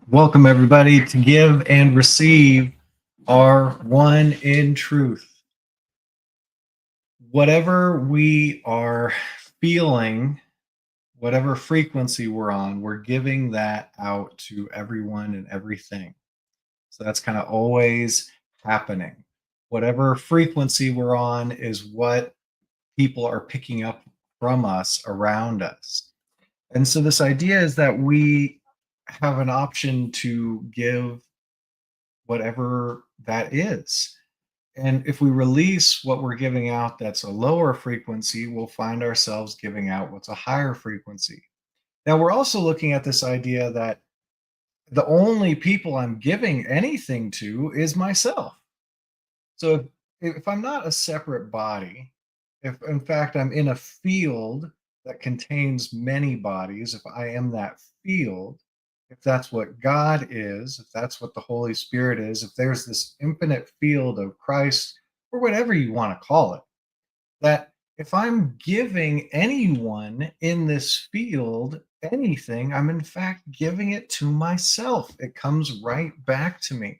Welcome, everybody, to Give and Receive are one in truth. Whatever we are feeling, whatever frequency we're on, we're giving that out to everyone and everything. So that's kind of always happening. Whatever frequency we're on is what people are picking up from us around us. And so, this idea is that we have an option to give whatever that is. And if we release what we're giving out that's a lower frequency, we'll find ourselves giving out what's a higher frequency. Now, we're also looking at this idea that the only people I'm giving anything to is myself. So if I'm not a separate body, if in fact I'm in a field that contains many bodies, if I am that field, if that's what God is, if that's what the Holy Spirit is, if there's this infinite field of Christ, or whatever you want to call it, that if I'm giving anyone in this field anything, I'm in fact giving it to myself. It comes right back to me.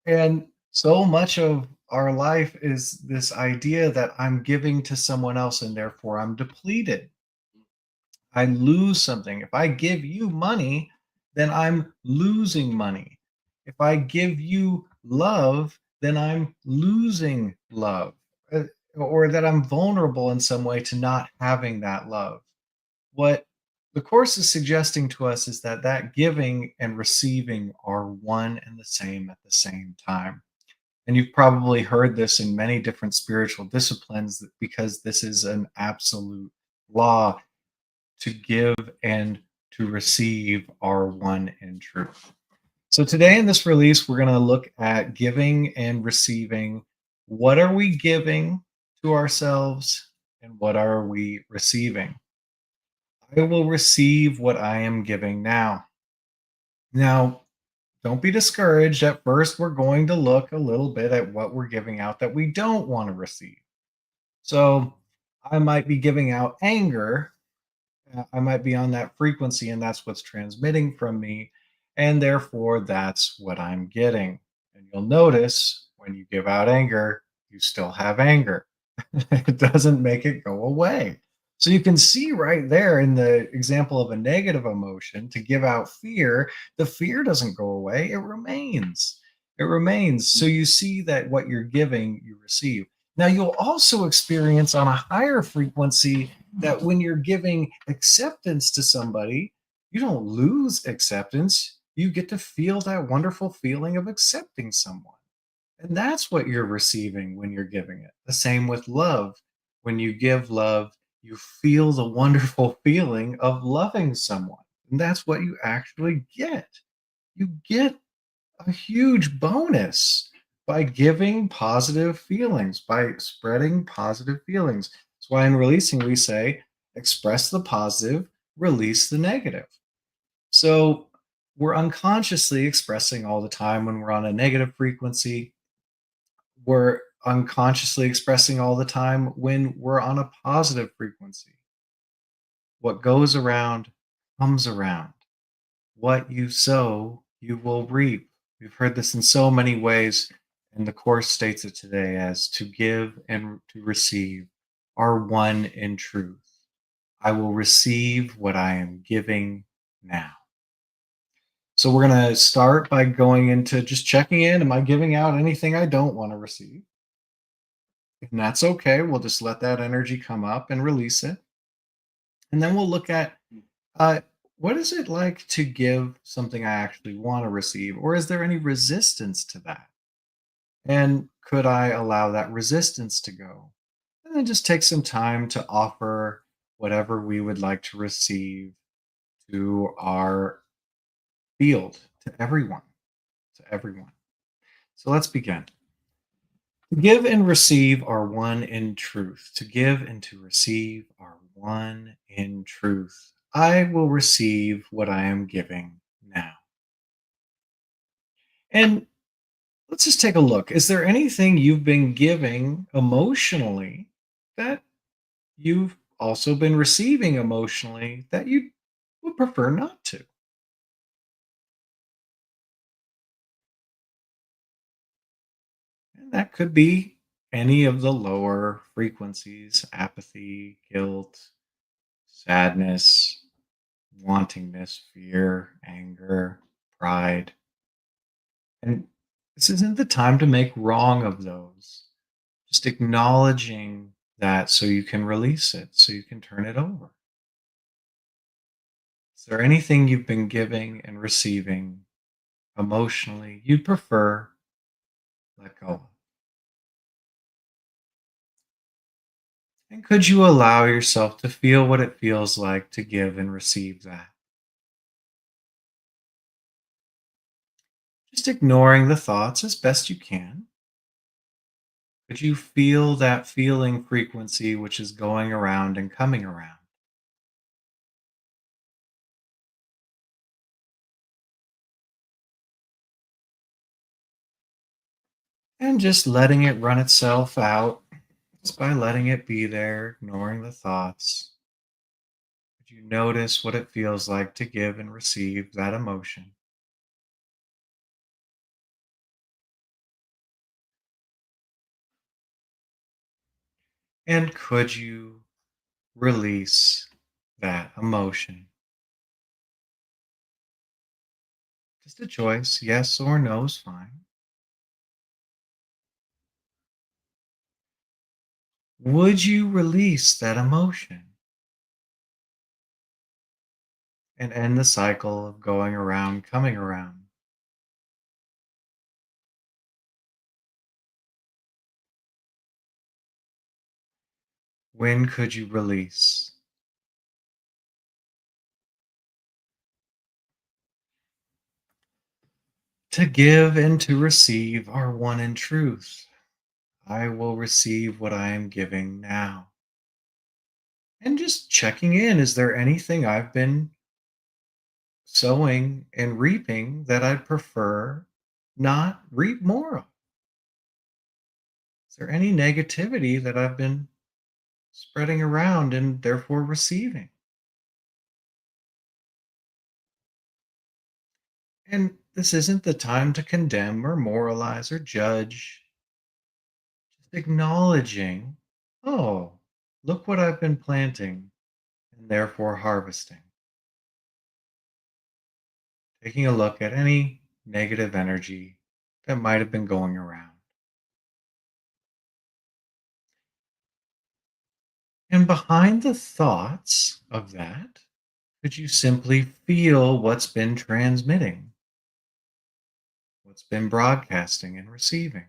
And so much of our life is this idea that I'm giving to someone else and therefore I'm depleted. I lose something. If I give you money, then I'm losing money. If I give you love, then I'm losing love, or that I'm vulnerable in some way to not having that love. What the Course is suggesting to us is that that giving and receiving are one and the same at the same time. And you've probably heard this in many different spiritual disciplines because this is an absolute law. To give and to receive are one in truth. So today in this release, we're going to look at giving and receiving. What are we giving to ourselves and what are we receiving? I will receive what I am giving now. Now, don't be discouraged. At first, we're going to look a little bit at what we're giving out that we don't want to receive. So I might be giving out anger. I might be on that frequency, and that's what's transmitting from me. And therefore, that's what I'm getting. And you'll notice when you give out anger, you still have anger. It doesn't make it go away. So you can see right there in the example of a negative emotion to give out fear, the fear doesn't go away, it remains. It remains. So you see that what you're giving, you receive. Now, you'll also experience on a higher frequency that when you're giving acceptance to somebody, you don't lose acceptance. You get to feel that wonderful feeling of accepting someone. And that's what you're receiving when you're giving it. The same with love. When you give love, you feel the wonderful feeling of loving someone. And that's what you actually get. You get a huge bonus by giving positive feelings, by spreading positive feelings. That's why in releasing, we say express the positive, release the negative. So we're unconsciously expressing all the time when we're on a negative frequency, we're unconsciously expressing all the time when we're on a positive frequency. What goes around comes around. What you sow, you will reap. We've heard this in so many ways, and the Course states it today as to give and to receive are one in truth. I will receive what I am giving now. So we're going to start by going into just checking in. Am I giving out anything I don't want to receive? And that's okay. We'll just let that energy come up and release it. And then we'll look at uh, what is it like to give something I actually want to receive? Or is there any resistance to that? And could I allow that resistance to go? And then just take some time to offer whatever we would like to receive to our field, to everyone, to everyone. So let's begin. To give and receive are one in truth. To give and to receive are one in truth. I will receive what I am giving now. And let's just take a look. Is there anything you've been giving emotionally that you've also been receiving emotionally that you would prefer not to? And that could be any of the lower frequencies: apathy, guilt, sadness, wantingness, fear, anger, pride. And this isn't the time to make wrong of those. Just acknowledging that so you can release it, so you can turn it over. Is there anything you've been giving and receiving emotionally you'd prefer let go of? And could you allow yourself to feel what it feels like to give and receive that? Just ignoring the thoughts as best you can. Could you feel that feeling frequency which is going around and coming around? And just letting it run itself out, just by letting it be there, ignoring the thoughts. Could you notice what it feels like to give and receive that emotion? And could you release that emotion? Just a choice, yes or no is fine. Would you release that emotion and end the cycle of going around, coming around? When could you release? To give and to receive are one in truth. I will receive what I am giving now. And just checking in, is there anything I've been sowing and reaping that I'd prefer not reap more of? Is there any negativity that I've been spreading around and therefore receiving? And this isn't the time to condemn or moralize or judge, just acknowledging, oh, look what I've been planting and therefore harvesting. Taking a look at any negative energy that might have been going around. And behind the thoughts of that, could you simply feel what's been transmitting, what's been broadcasting and receiving?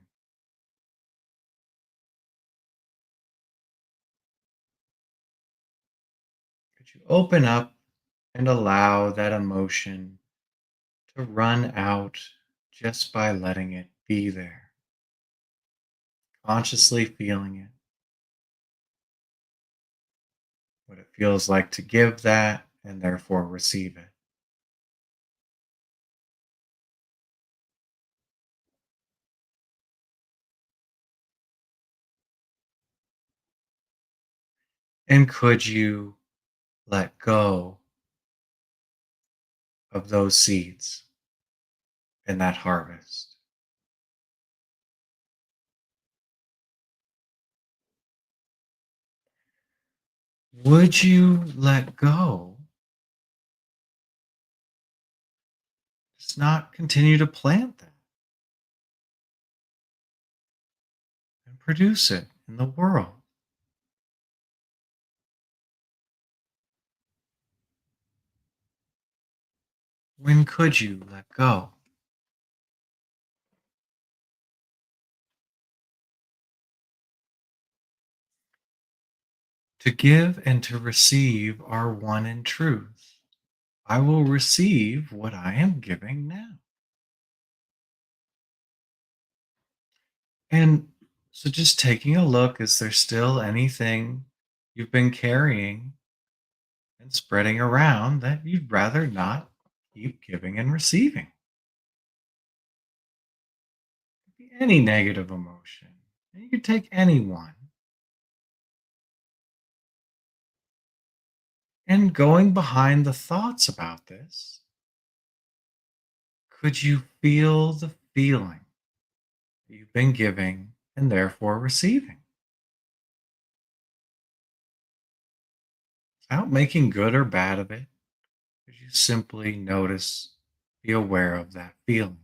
Could you open up and allow that emotion to run out just by letting it be there, consciously feeling it, what it feels like to give that and therefore receive it? And could you let go of those seeds and that harvest? Would you let go? Just not continue to plant that and produce it in the world? When could you let go? To give and to receive are one in truth. I will receive what I am giving now. And so just taking a look, is there still anything you've been carrying and spreading around that you'd rather not keep giving and receiving? Any negative emotion. You could take any one. And going behind the thoughts about this, could you feel the feeling that you've been giving and therefore receiving, without making good or bad of it. Could you simply notice, be aware of that feeling?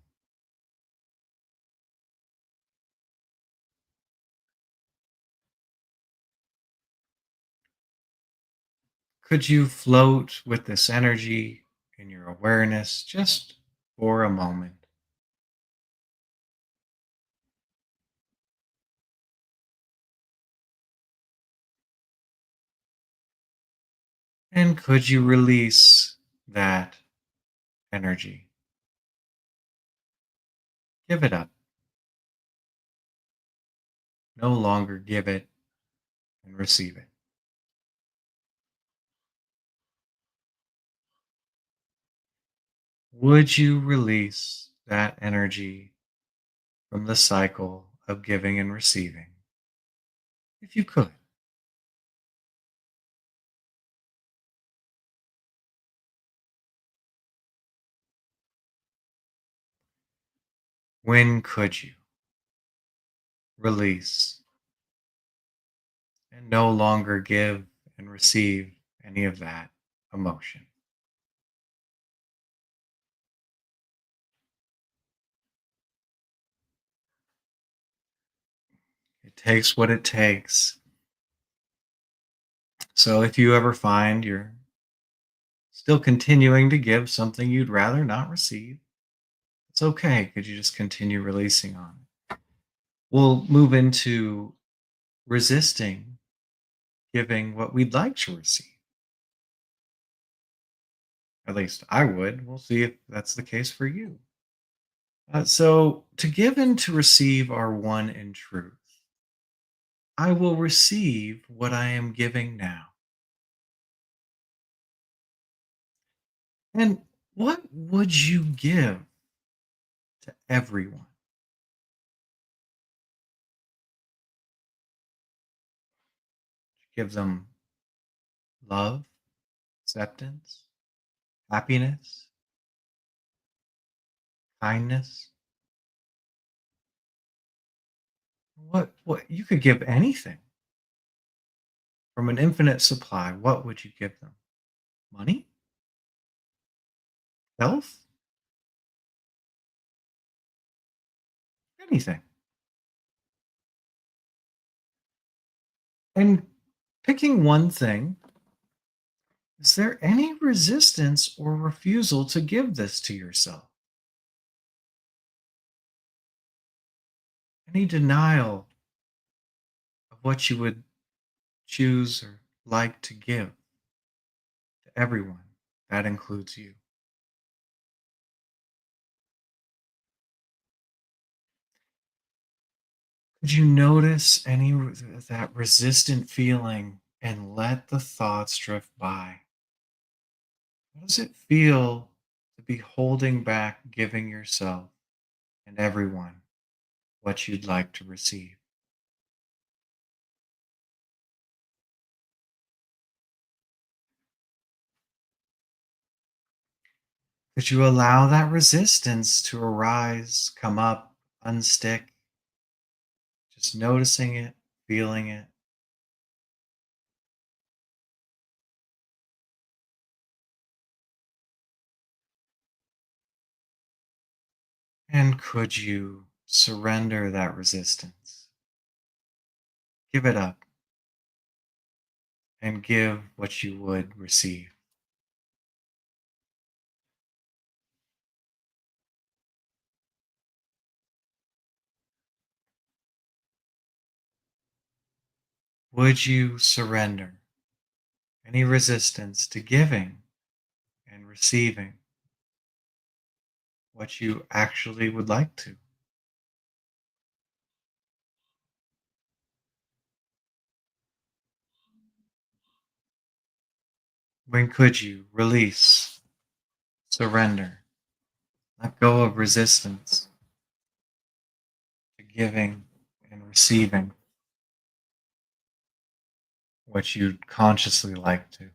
Could you float with this energy in your awareness just for a moment? And could you release that energy? Give it up. No longer give it and receive it. Would you release that energy from the cycle of giving and receiving? If you could, when could you release and no longer give and receive any of that emotion? It takes what it takes. So if you ever find you're still continuing to give something you'd rather not receive, it's okay. Could you just continue releasing on it? We'll move into resisting giving what we'd like to receive. At least I would. We'll see if that's the case for you. So, to give and to receive are one in truth. I will receive what I am giving now. And what would you give to everyone? Give them love, acceptance, happiness, kindness. What you could give anything from an infinite supply. What would you give them? Money? Health? Anything. And picking one thing, is there any resistance or refusal to give this to yourself? Any denial of what you would choose or like to give to everyone? That includes you. Could you notice any that resistant feeling and let the thoughts drift by? How does it feel to be holding back giving yourself and everyone what you'd like to receive? Could you allow that resistance to arise, come up, unstick, just noticing it, feeling it? And could you surrender that resistance? Give it up and give what you would receive. Would you surrender any resistance to giving and receiving what you actually would like to? When could you release, surrender, let go of resistance to giving and receiving what you'd consciously like to?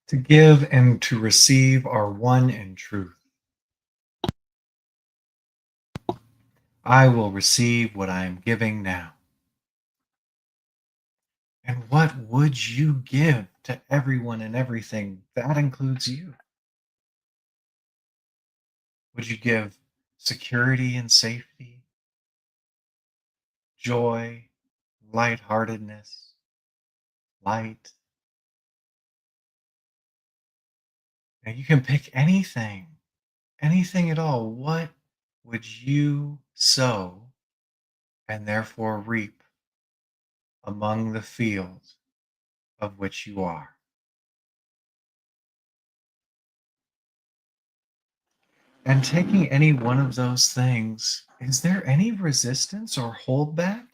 To give and to receive are one in truth. I will receive what I am giving now. And what would you give to everyone and everything? That includes you. Would you give security and safety, joy, lightheartedness, light? Now you can pick anything, anything at all. What would you sow and therefore reap among the field of which you are? And taking any one of those things, is there any resistance or holdback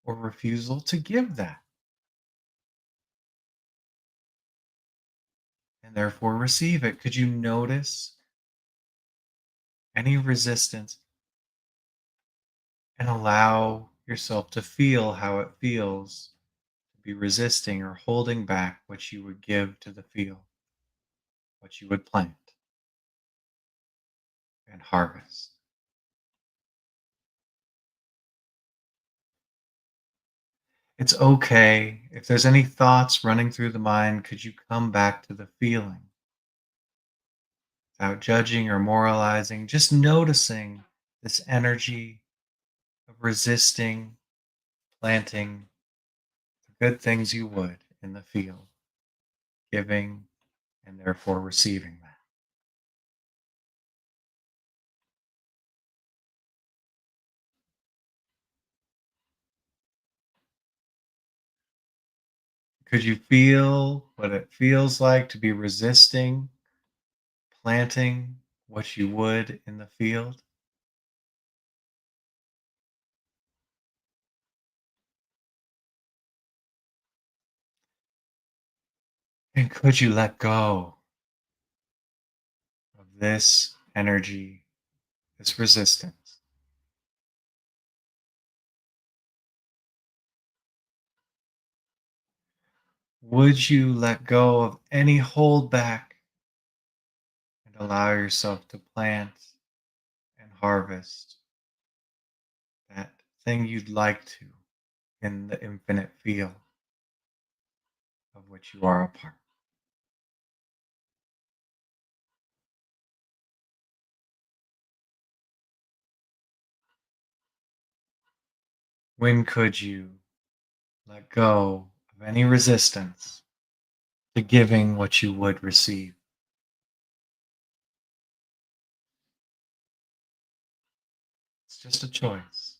or refusal to give that and therefore receive it? Could you notice any resistance and allow yourself to feel how it feels to be resisting or holding back what you would give to the field, what you would plant and harvest? It's okay if there's any thoughts running through the mind. Could you come back to the feeling without judging or moralizing, just noticing this energy of resisting, planting the good things you would in the field, giving and therefore receiving that? Could you feel what it feels like to be resisting, planting what you would in the field? And could you let go of this energy, this resistance? Would you let go of any holdback and allow yourself to plant and harvest that thing you'd like to in the infinite field of which you are a part? When could you let go of any resistance to giving what you would receive? It's just a choice.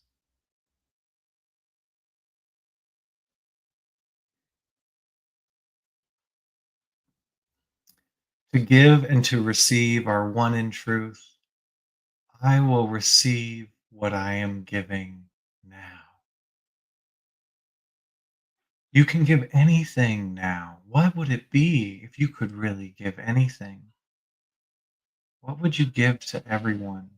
To give and to receive are one in truth. I will receive what I am giving now. You can give anything now. What would it be if you could really give anything? What would you give to everyone?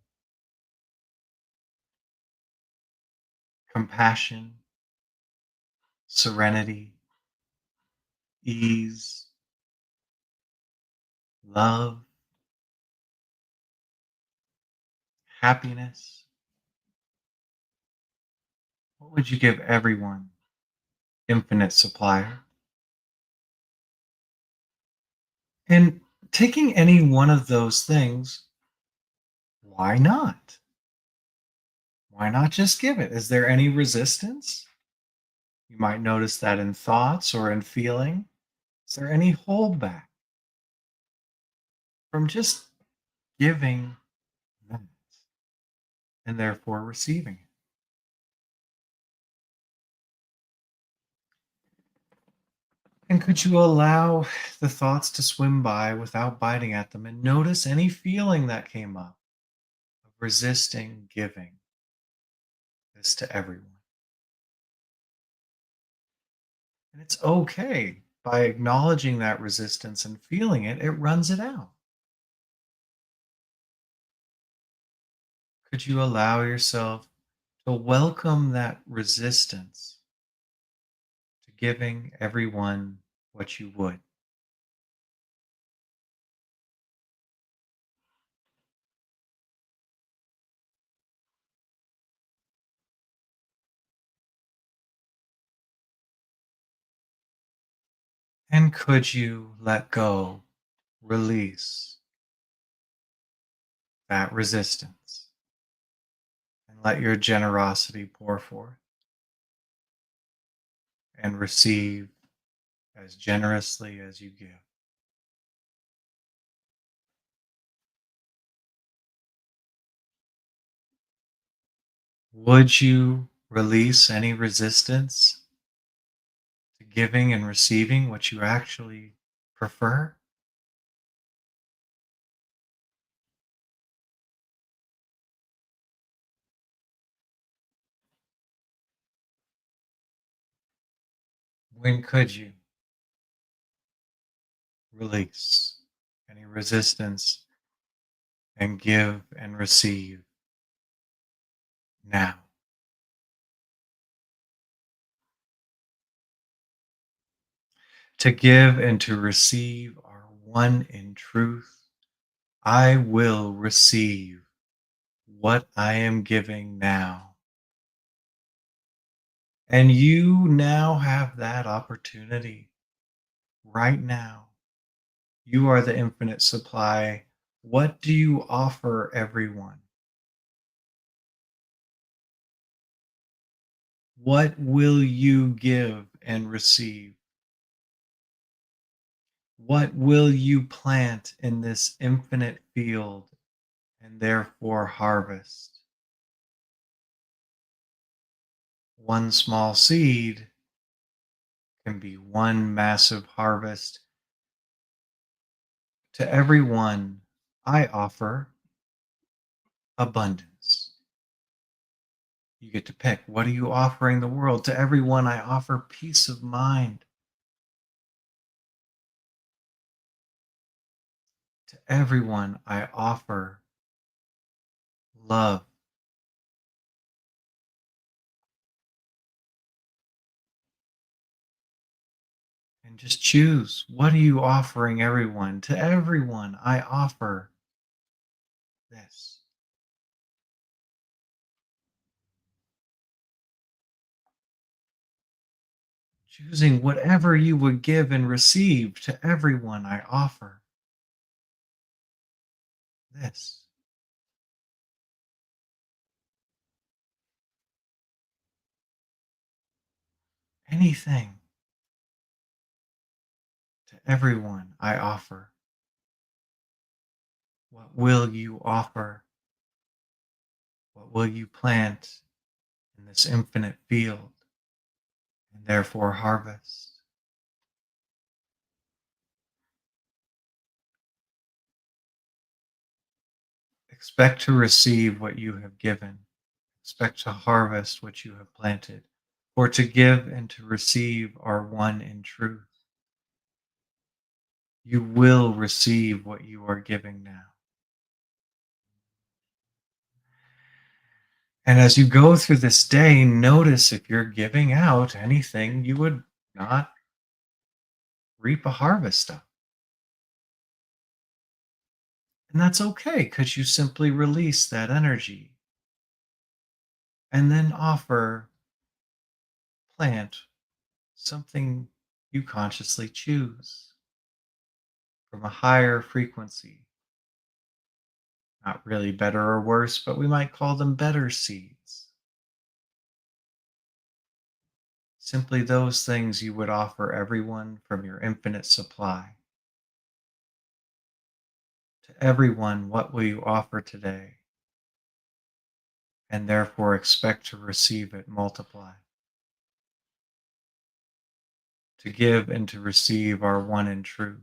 Compassion, serenity, ease, love, happiness. What would you give everyone? Infinite supplier. And taking any one of those things, why not? Why not just give it? Is there any resistance? You might notice that in thoughts or in feeling. Is there any holdback from just giving that and therefore receiving it? And could you allow the thoughts to swim by without biting at them and notice any feeling that came up of resisting giving this to everyone? And it's okay. By acknowledging that resistance and feeling it, it runs it out. Could you allow yourself to welcome that resistance to giving everyone what you would? And could you let go, release that resistance, and let your generosity pour forth and receive as generously as you give? Would you release any resistance to giving and receiving what you actually prefer? When could you release any resistance and give and receive now? To give and to receive are one in truth. I will receive what I am giving now. And you now have that opportunity right now. You are the infinite supply. What do you offer everyone? What will you give and receive? What will you plant in this infinite field and therefore harvest? One small seed can be one massive harvest. To everyone, I offer abundance. You get to pick. What are you offering the world? To everyone, I offer peace of mind. To everyone, I offer love. And just choose, what are you offering everyone? To everyone, I offer this. Choosing whatever you would give and receive. To everyone, I offer this. Anything. To everyone, I offer. What will you offer? What will you plant in this infinite field and therefore harvest? Expect to receive what you have given. Expect to harvest what you have planted. For to give and to receive are one in truth. You will receive what you are giving now. And as you go through this day, notice if you're giving out anything you would not reap a harvest of. And that's okay because you simply release that energy and then offer, plant something you consciously choose from a higher frequency. Not really better or worse, but we might call them better seeds. Simply those things you would offer everyone from your infinite supply. To everyone, what will you offer today? And therefore expect to receive it multiplied. To give and to receive are one in truth.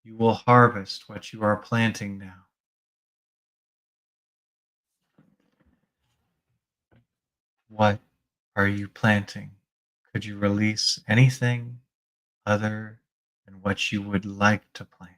You will harvest what you are planting now. What are you planting? Could you release anything other than what you would like to plant?